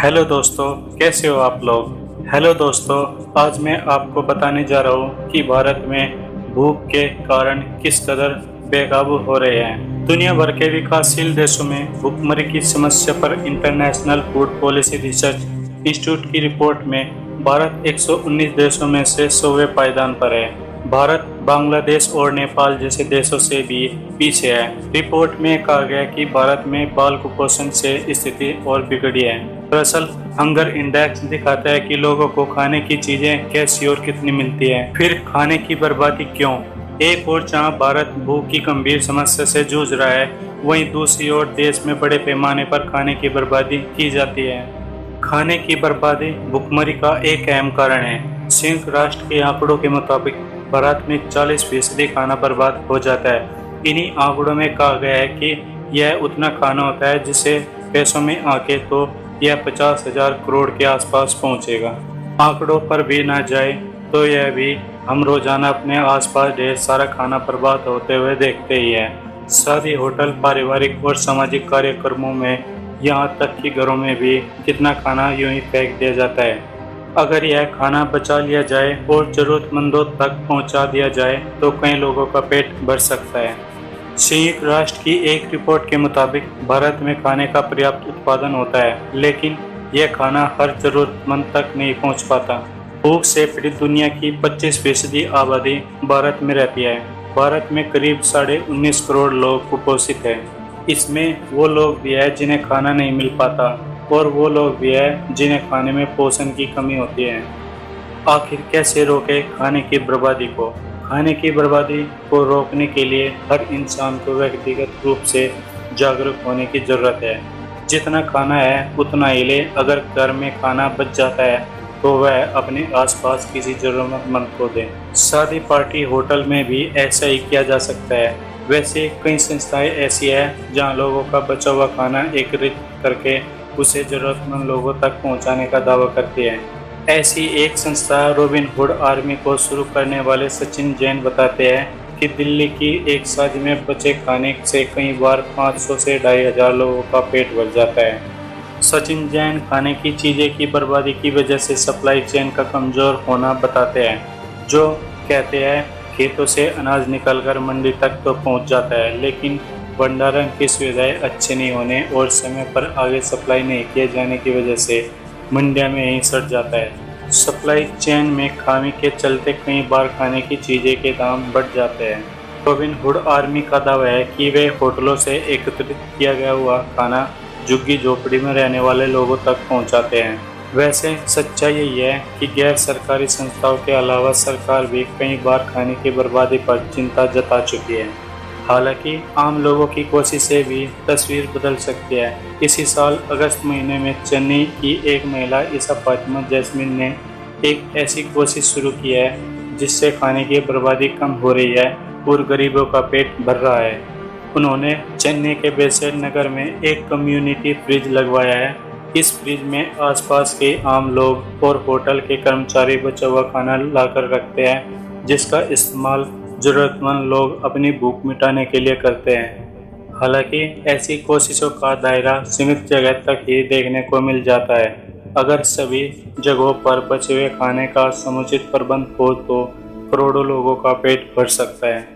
Hello दोस्तों, कैसे हो आप लोग। हेलो दोस्तों, आज मैं आपको बताने जा रहा हूँ कि भारत में भूख के कारण किस कदर बेकाबू हो रहे हैं। दुनिया भर के विकासशील देशों में भूखमरी की समस्या पर international food policy research institute की रिपोर्ट में भारत 119 देशों में से 100वें पायदान पर है। भारत, बांग्लादेश और नेपाल जैसे देशों से भी पीछे है। रिपोर्ट में कहा गया कि भारत में बाल कुपोषण से स्थिति और बिगड़ी है। दरअसल हंगर इंडेक्स दिखाता है कि लोगों को खाने की चीजें कैसी और कितनी मिलती है, फिर खाने की बर्बादी क्यों। एक ओर जहां भारत भूख की गंभीर समस्या से जूझ रहा है, वहीं दूसरी ओर देश में बड़े पैमाने पर खाने की बर्बादी की जाती है। खाने की बर्बादी भुखमरी का एक अहम कारण है। संयुक्त राष्ट्र के आंकड़ों के मुताबिक भारत में 40% खाना बर्बाद हो जाता है। इन्हीं आंकड़ों में कहा गया है कि यह उतना खाना होता है जिसे पैसों में आके तो यह 50,000 करोड़ के आसपास पहुंचेगा। आंकड़ों पर भी ना जाए तो यह भी हम रोजाना अपने आसपास ढेर सारा खाना बर्बाद होते हुए देखते ही हैं। शादी, होटल, पारिवारिक और सामाजिक कार्यक्रमों में, यहाँ तक कि घरों में भी कितना खाना यूं ही फेंक दिया जाता है। अगर यह खाना बचा लिया जाए और जरूरतमंदों तक पहुंचा दिया जाए तो कई लोगों का पेट भर सकता है। संयुक्त राष्ट्र की एक रिपोर्ट के मुताबिक भारत में खाने का पर्याप्त उत्पादन होता है, लेकिन यह खाना हर जरूरतमंद तक नहीं पहुंच पाता। भूख से पीड़ित दुनिया की 25% आबादी भारत में रहती है। भारत में करीब 19.5 करोड़ लोग कुपोषित हैं। इसमें वो लोग भी हैं जिन्हें खाना नहीं मिल पाता और वो लोग भी हैं जिन्हें खाने में पोषण की कमी होती है। आखिर कैसे रोकें खाने की बर्बादी को। खाने की बर्बादी को रोकने के लिए हर इंसान को व्यक्तिगत रूप से जागरूक होने की ज़रूरत है। जितना खाना है उतना ही ले। अगर घर में खाना बच जाता है तो वह अपने आसपास किसी ज़रूरतमंद को दे। शादी, पार्टी, होटल में भी ऐसा ही किया जा सकता है। वैसे कई संस्थाएं ऐसी हैं जहां लोगों का बचा हुआ खाना एकत्रित करके उसे ज़रूरतमंद लोगों तक पहुंचाने का दावा करती है। ऐसी एक संस्था रॉबिन हुड आर्मी को शुरू करने वाले सचिन जैन बताते हैं कि दिल्ली की एक शादी में बचे खाने से कई बार 500 से 2,500 लोगों का पेट भर जाता है। सचिन जैन खाने की चीज़ें की बर्बादी की वजह से सप्लाई चेन का कमज़ोर होना बताते हैं, जो कहते हैं खेतों से अनाज निकलकर मंडी तक तो पहुंच जाता है, लेकिन भंडारण की सुविधाएं अच्छे नहीं होने और समय पर आगे सप्लाई नहीं किए जाने की वजह से मंडिया में यहीं सड़ जाता है। सप्लाई चेन में खामी के चलते कई बार खाने की चीज़ें के दाम बढ़ जाते हैं। रॉबिन हुड आर्मी का दावा है कि वे होटलों से एकत्रित किया गया हुआ खाना झुग्गी झोपड़ी में रहने वाले लोगों तक पहुंचाते हैं। वैसे सच्चाई यही है कि गैर सरकारी संस्थाओं के अलावा सरकार भी कई बार खाने की बर्बादी पर चिंता जता चुकी है। हालांकि आम लोगों की कोशिशें भी तस्वीर बदल सकती है। इसी साल अगस्त महीने में चेन्नई की एक महिला ईसा फातिमा जैस्मिन ने एक ऐसी कोशिश शुरू की है जिससे खाने की बर्बादी कम हो रही है और गरीबों का पेट भर रहा है। उन्होंने चेन्नई के बेसेंट नगर में एक कम्युनिटी फ्रिज लगवाया है। इस फ्रिज में आसपास के आम लोग और होटल के कर्मचारी बचा हुआ खाना लाकर रखते हैं, जिसका इस्तेमाल ज़रूरतमंद लोग अपनी भूख मिटाने के लिए करते हैं। हालांकि ऐसी कोशिशों का दायरा सीमित जगह तक ही देखने को मिल जाता है। अगर सभी जगहों पर बचे हुए खाने का समुचित प्रबंध हो तो करोड़ों लोगों का पेट भर सकता है।